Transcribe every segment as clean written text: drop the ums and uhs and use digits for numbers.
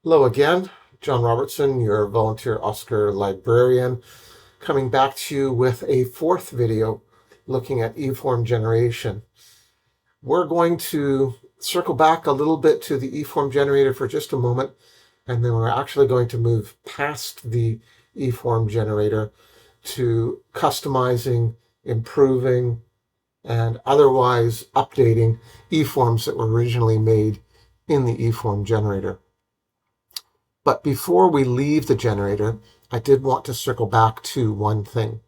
Hello again, John Robertson, your volunteer Oscar librarian, coming back to you with a fourth video looking at eForm generation. We're going to circle back a little bit to the eForm generator for just a moment, and then we're actually going to move past the eForm generator to customizing, improving, and otherwise updating eForms that were originally made in the eForm generator. But before we leave the generator, I did want to circle back to one thing.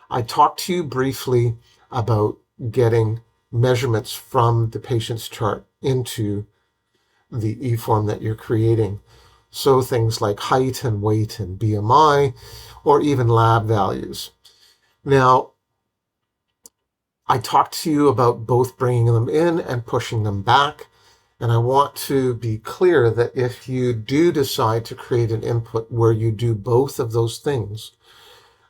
I talked to you briefly about getting measurements from the patient's chart into the eForm that you're creating. So things like height and weight and BMI, or even lab values. Now, I talked to you about both bringing them in and pushing them back. And I want to be clear that if you do decide to create an input where you do both of those things,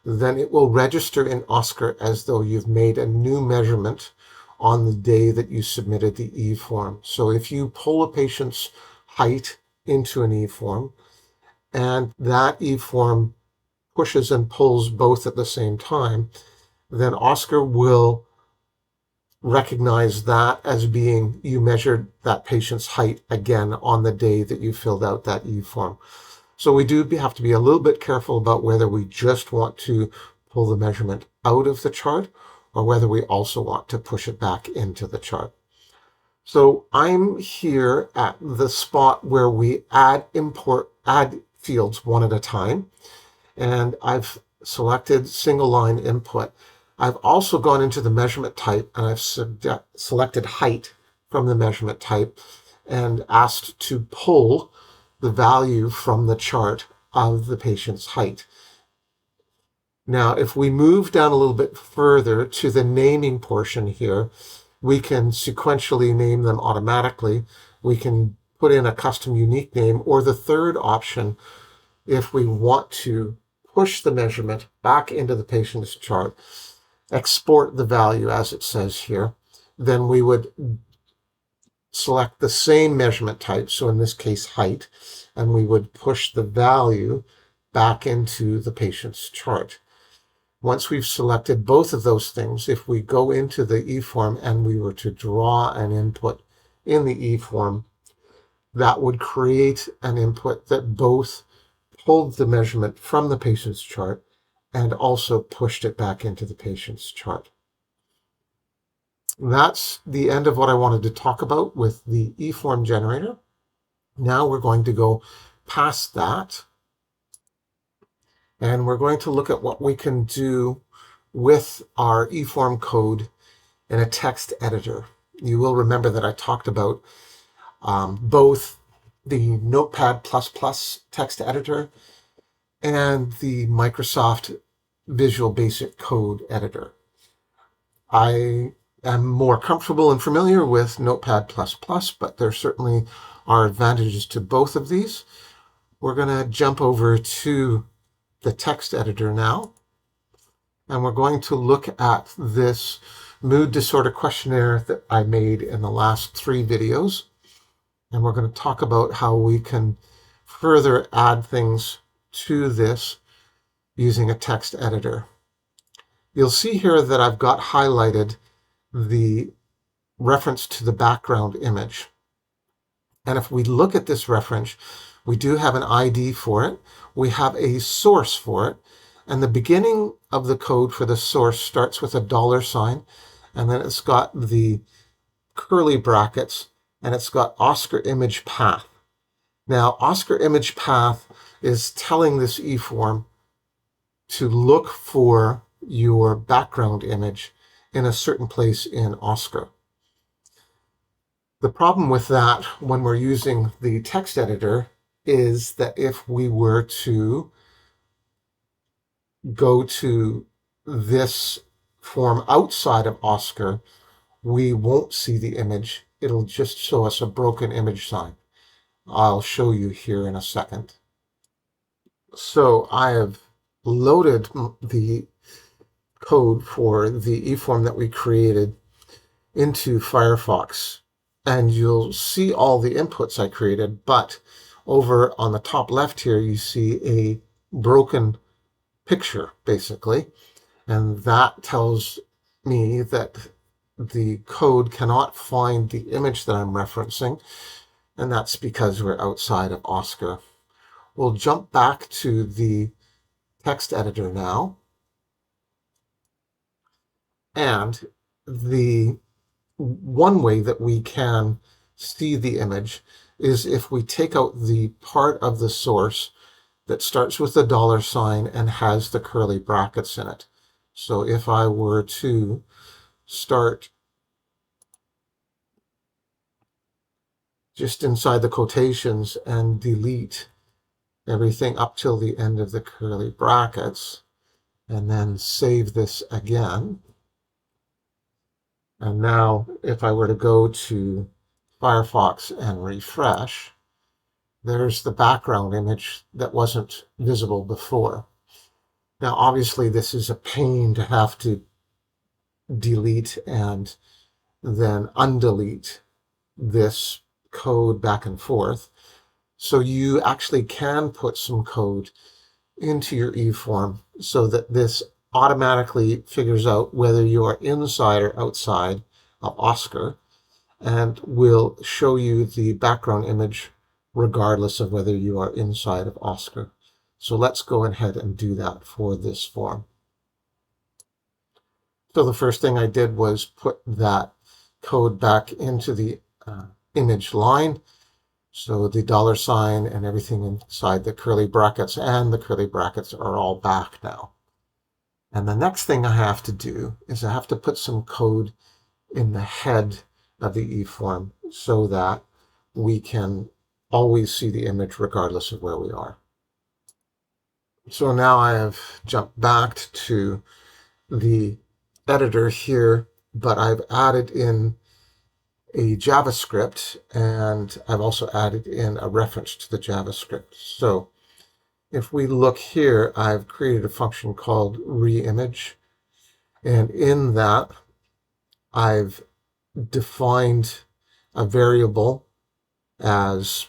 then it will register in Oscar as though you've made a new measurement on the day that you submitted the eForm. So if you pull a patient's height into an eForm, and that eForm pushes and pulls both at the same time, then Oscar will recognize that as being you measured that patient's height again on the day that you filled out that eForm. So we do have to be a little bit careful about whether we just want to pull the measurement out of the chart or whether we also want to push it back into the chart. So I'm here at the spot where we add fields one at a time, and I've selected single line input. I've also gone into the measurement type and I've selected height from the measurement type and asked to pull the value from the chart of the patient's height. Now, if we move down a little bit further to the naming portion here, we can sequentially name them automatically. We can put in a custom unique name, or the third option, if we want to push the measurement back into the patient's chart, export the value as it says here, then we would select the same measurement type, so in this case height, and we would push the value back into the patient's chart. Once we've selected both of those things, if we go into the eForm and we were to draw an input in the eForm, that would create an input that both pulled the measurement from the patient's chart and also pushed it back into the patient's chart. That's the end of what I wanted to talk about with the eForm generator. Now we're going to go past that, and we're going to look at what we can do with our eForm code in a text editor. You will remember that I talked about both the Notepad++ text editor and the Microsoft Visual Basic Code editor. I am more comfortable and familiar with Notepad++, but there certainly are advantages to both of these. We're going to jump over to the text editor now, and we're going to look at this mood disorder questionnaire that I made in the last 3 videos. And we're going to talk about how we can further add things to this using a text editor. You'll see here that I've got highlighted the reference to the background image. And if we look at this reference, we do have an ID for it. We have a source for it. And the beginning of the code for the source starts with a $, and then it's got the curly brackets, and it's got Oscar image path. Now, Oscar image path is telling this eForm to look for your background image in a certain place in Oscar. The problem with that when we're using the text editor is that if we were to go to this form outside of Oscar, we won't see the image. It'll just show us a broken image sign. I'll show you here in a second. So I have loaded the code for the eForm that we created into Firefox, and you'll see all the inputs I created, but Over on the top left here, you see a broken picture, basically, and that tells me that the code cannot find the image that I'm referencing, and that's because we're outside of Oscar. We'll jump back to the text editor now, and the one way that we can see the image is if we take out the part of the source that starts with the $ and has the curly brackets in it. So if I were to start just inside the quotations and delete everything up till the end of the curly brackets, and then save this again. And now if I were to go to Firefox and refresh, there's the background image that wasn't visible before. Now, obviously, this is a pain to have to delete and then undelete this code back and forth. So you actually can put some code into your eForm so that this automatically figures out whether you are inside or outside of Oscar, and will show you the background image regardless of whether you are inside of Oscar. So let's go ahead and do that for this form. So the first thing I did was put that code back into the image line. So the $ and everything inside the curly brackets and the curly brackets are all back now. And the next thing I have to do is I have to put some code in the head of the eForm so that we can always see the image regardless of where we are. So now I have jumped back to the editor here, but I've added in a JavaScript, and I've also added in a reference to the JavaScript. So if we look here, I've created a function called reimage, and in that I've defined a variable as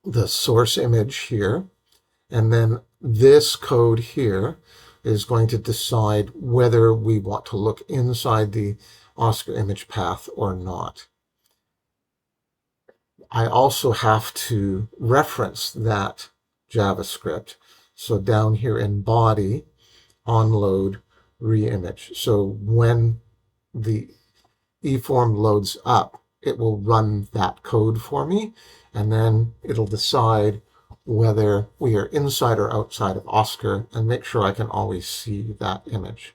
the source image here, and then this code here is going to decide whether we want to look inside the Oscar image path or not. I also have to reference that JavaScript. So down here in body, onload reimage. So when the eForm loads up, it will run that code for me, and then it'll decide whether we are inside or outside of Oscar and make sure I can always see that image.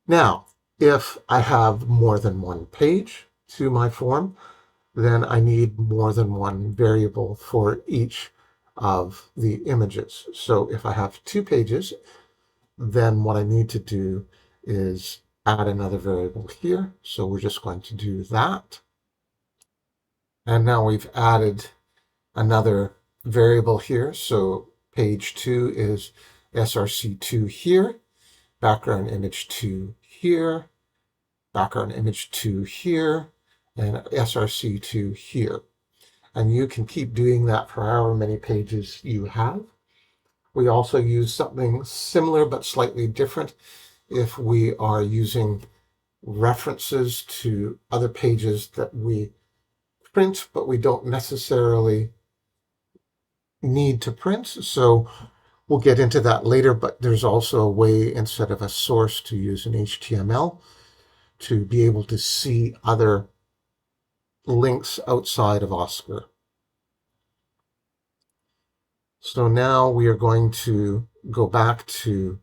Now, if I have more than one page to my form, then I need more than one variable for each of the images. So if I have 2 pages, then what I need to do is add another variable here. So we're just going to do that. And now we've added another variable here. So page 2 is src2 here, background image 2 here, background image 2 here, and src2 here. And you can keep doing that for however many pages you have. We also use something similar but slightly different if we are using references to other pages that we print, but we don't necessarily need to print. So we'll get into that later, but there's also a way, instead of a source, to use an HTML to be able to see other links outside of Oscar. So now we are going to go back to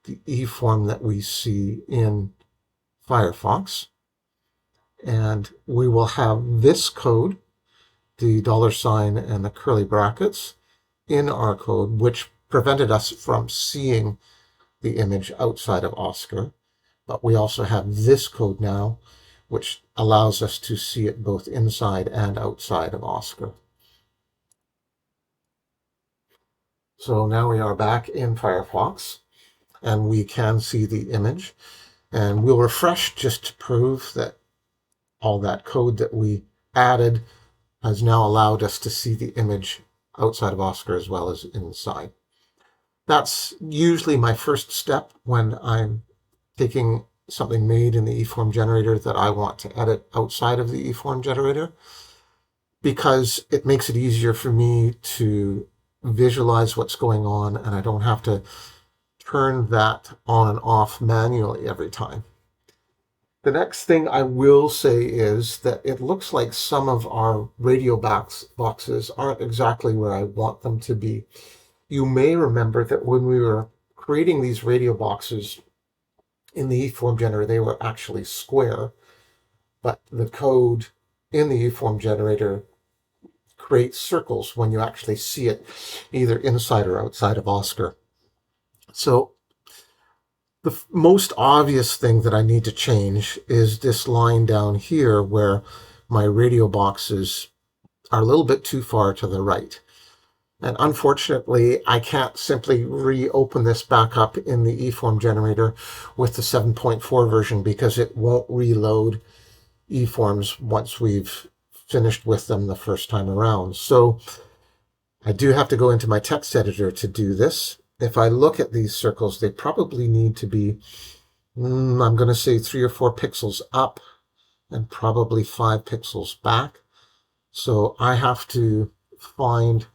the eForm that we see in Firefox, and we will have this code, the $ and the curly brackets, in our code, which prevented us from seeing the image outside of Oscar. But we also have this code now, which allows us to see it both inside and outside of Oscar. So now we are back in Firefox, and we can see the image. And we'll refresh just to prove that all that code that we added has now allowed us to see the image outside of Oscar as well as inside. That's usually my first step when I'm taking something made in the eForm generator that I want to edit outside of the eForm generator, because it makes it easier for me to visualize what's going on, and I don't have to turn that on and off manually every time. The next thing I will say is that it looks like some of our radio boxes aren't exactly where I want them to be. You may remember that when we were creating these radio boxes in the eForm generator, they were actually square, but the code in the eForm generator creates circles when you actually see it either inside or outside of Oscar. So the most obvious thing that I need to change is this line down here where my radio boxes are a little bit too far to the right. And unfortunately, I can't simply reopen this back up in the eForm generator with the 7.4 version, because it won't reload eForms once we've finished with them the first time around. So I do have to go into my text editor to do this. If I look at these circles, they probably need to be, I'm going to say 3 or 4 pixels up and probably 5 pixels back. So I have to find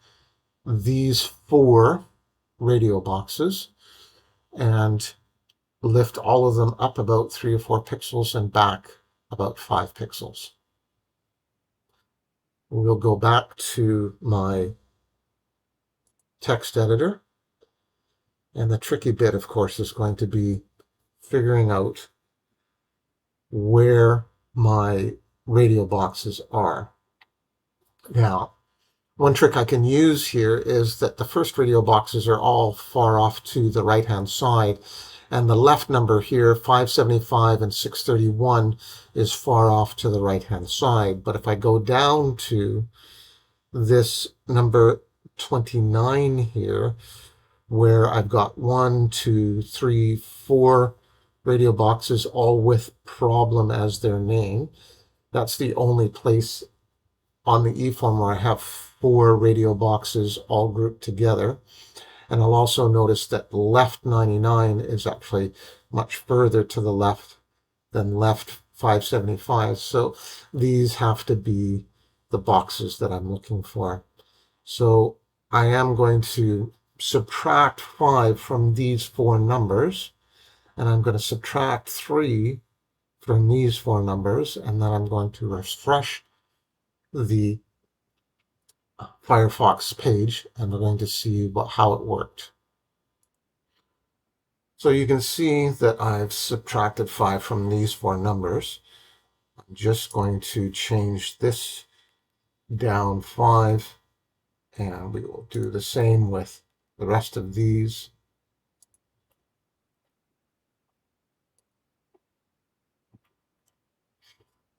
these 4 radio boxes and lift all of them up about 3 or 4 pixels and back about 5 pixels. We'll go back to my text editor. And the tricky bit, of course, is going to be figuring out where my radio boxes are. Now, one trick I can use here is that the first radio boxes are all far off to the right-hand side, and the left number here, 575 and 631, is far off to the right-hand side. But if I go down to this number 29 here, where I've got 1, 2, 3, 4 radio boxes, all with problem as their name. That's the only place on the eForm where I have 4 radio boxes all grouped together. And I'll also notice that left 99 is actually much further to the left than left 575. So these have to be the boxes that I'm looking for. So I am going to subtract 5 from these 4 numbers, and I'm going to subtract 3 from these 4 numbers, and then I'm going to refresh the Firefox page, and we're going to see how it worked. So you can see that I've subtracted 5 from these 4 numbers. I'm just going to change this down 5, and we will do the same with the rest of these.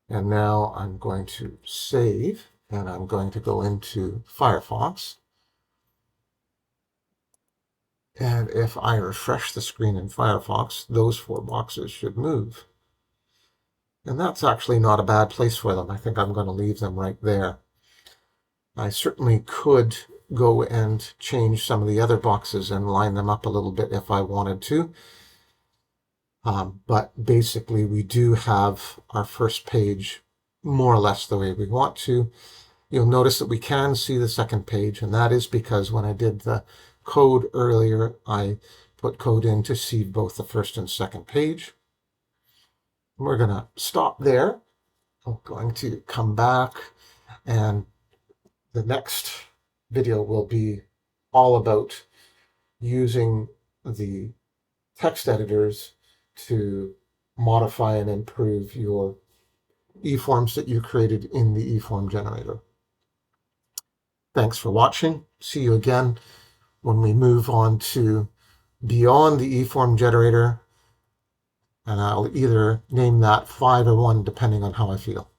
And now I'm going to save, and I'm going to go into Firefox. And if I refresh the screen in Firefox, those 4 boxes should move. And that's actually not a bad place for them. I think I'm going to leave them right there. I certainly could go and change some of the other boxes and line them up a little bit if I wanted to. But basically, we do have our first page more or less the way we want to. You'll notice that we can see the second page, and that is because when I did the code earlier, I put code in to see both the first and second page. We're going to stop there. I'm going to come back, and the next video will be all about using the text editors to modify and improve your eForms that you created in the eForm generator. Thanks for watching. See you again when we move on to beyond the eForm generator, and I'll either name that 5 or 1 depending on how I feel.